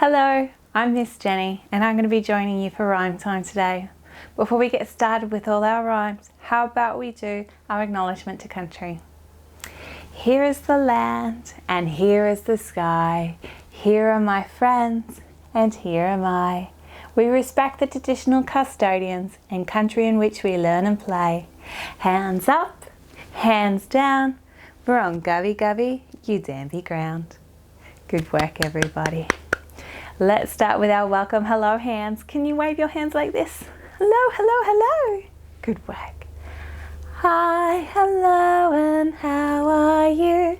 Hello, I'm Miss Jenny and I'm going to be joining you for rhyme time today. Before we get started with all our rhymes, how about we do our acknowledgement to country? Here is the land and here is the sky. Here are my friends and here am I. We respect the traditional custodians and country in which we learn and play. Hands up, hands down, we're on Govy Govy, you Danby ground. Good work everybody. Let's start with our welcome hello hands. Can you wave your hands like this? Hello, hello, hello. Good work. Hi, hello, and how are you?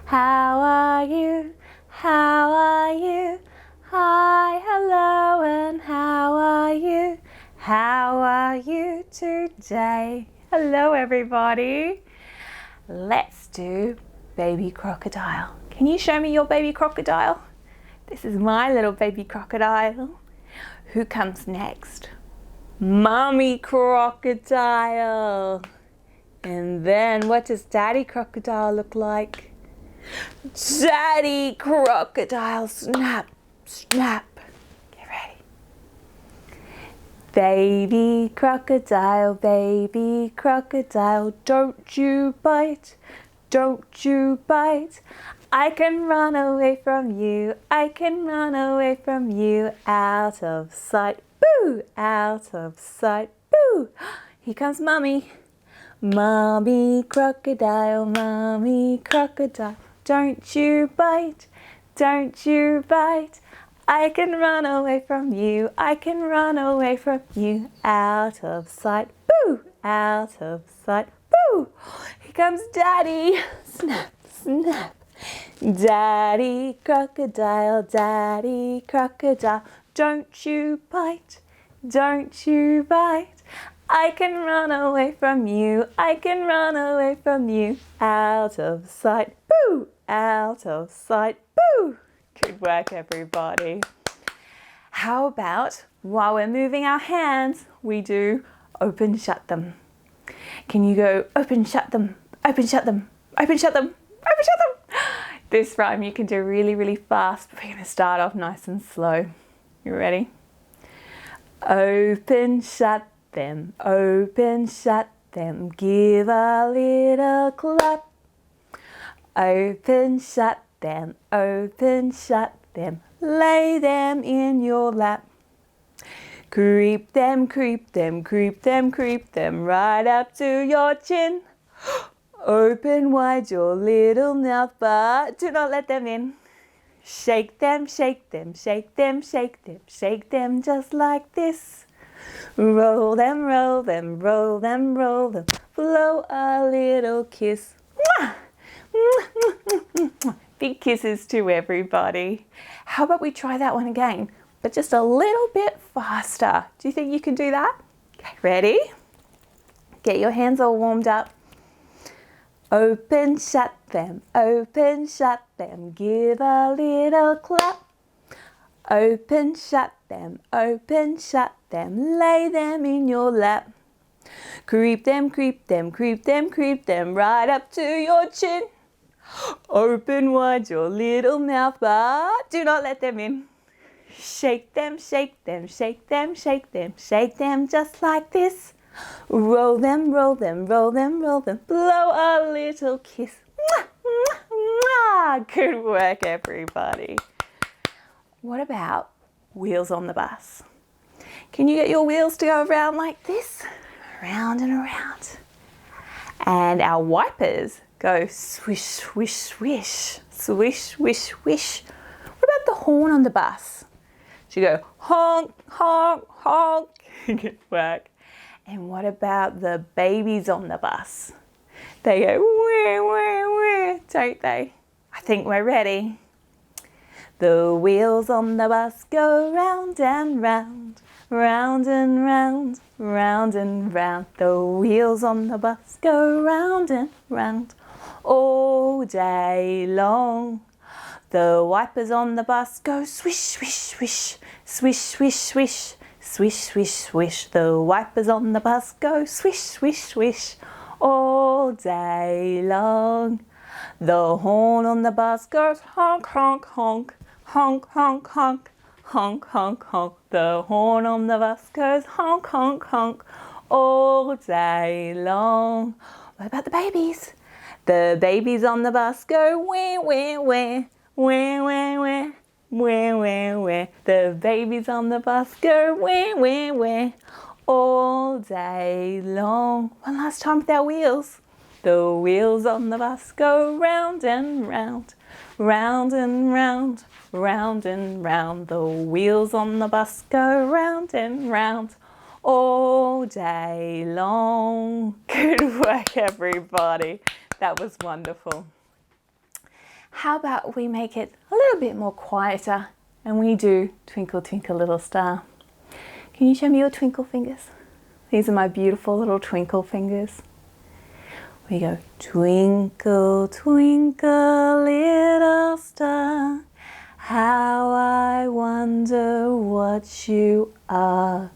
How are you? How are you? Hi, hello, and how are you? How are you today? Hello, everybody. Let's do baby crocodile. Can you show me your baby crocodile? This is my little baby crocodile. Who comes next? Mommy crocodile. And then what does Daddy crocodile look like? Daddy crocodile. Snap, snap. Get ready. Baby crocodile, don't you bite, don't you bite. I can run away from you, I can run away from you, out of sight, boo, out of sight, boo. Here comes Mummy. Mommy crocodile, don't you bite, don't you bite. I can run away from you, I can run away from you, out of sight, boo, out of sight, boo. Here comes Daddy. Snap, snap. Daddy crocodile, don't you bite, don't you bite. I can run away from you, I can run away from you, out of sight, boo, out of sight, boo. Good work everybody. How about while we're moving our hands, we do open, shut them. Can you go open, shut them, open, shut them, open, shut them, open, shut them? This rhyme you can do really, really fast, but we're going to start off nice and slow. You ready? Open, shut them, give a little clap. Open, shut them, lay them in your lap. Creep them, creep them, creep them, creep them, right up to your chin. Open wide your little mouth, but do not let them in. Shake them, shake them, shake them, shake them, shake them just like this. Roll them, roll them, roll them, roll them, blow a little kiss. Big kisses to everybody. How about we try that one again, but just a little bit faster? Do you think you can do that? Okay, ready? Get your hands all warmed up. Open, shut them, give a little clap. Open, shut them, lay them in your lap. Creep them, creep them, creep them, creep them, right up to your chin. Open wide your little mouth, but do not let them in. Shake them, shake them, shake them, shake them, shake them just like this. Roll them, roll them, roll them, roll them, blow a little kiss. Good work everybody. What about wheels on the bus? Can you get your wheels to go around like this? Around and around. And our wipers go swish, swish, swish, swish, swish, swish. What about the horn on the bus? Should go honk, honk, honk. Good work. And what about the babies on the bus? They go wah, wah, wah, don't they? I think we're ready. The wheels on the bus go round and round, round and round, round and round. The wheels on the bus go round and round all day long. The wipers on the bus go swish, swish, swish, swish, swish, swish, swish, swish, swish. The wipers on the bus go swish, swish, swish all day long. The horn on the bus goes honk, honk, honk, honk, honk, honk, honk, honk, honk. The horn on the bus goes honk, honk, honk all day long. What about the babies? The babies on the bus go wah, wah, wah, wah, wah, wah, wah, wah, wah. The babies on the bus go wah, wah, wah all day long. One last time with our wheels. The wheels on the bus go round and round, round and round, round and round. The wheels on the bus go round and round all day long. Good work, everybody. That was wonderful. How about we make it a little bit more quieter and we do Twinkle, Twinkle, Little Star. Can you show me your twinkle fingers? These are my beautiful little twinkle fingers. We go twinkle, twinkle, little star, how I wonder what you are.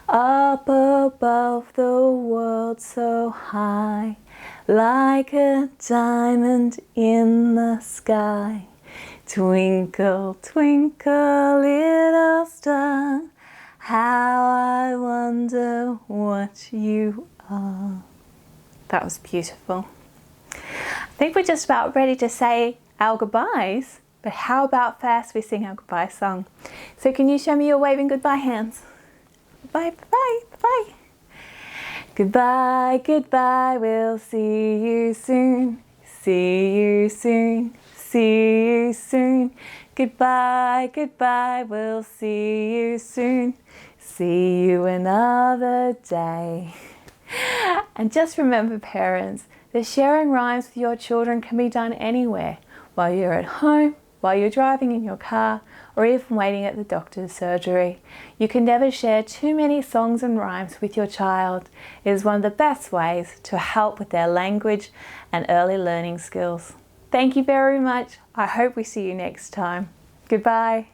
Up above the world so high, like a diamond in the sky. Twinkle, twinkle, little star, how I wonder what you are. That was beautiful. I think we're just about ready to say our goodbyes, but how about first we sing our goodbye song? So can you show me your waving goodbye hands? Bye, bye, bye. Goodbye, goodbye, we'll see you soon. See you soon, see you soon. Goodbye, goodbye, we'll see you soon. See you another day. And just remember, parents, that sharing rhymes with your children can be done anywhere, while you're at home, while you're driving in your car, or even waiting at the doctor's surgery. You can never share too many songs and rhymes with your child. It is one of the best ways to help with their language and early learning skills. Thank you very much. I hope we see you next time. Goodbye.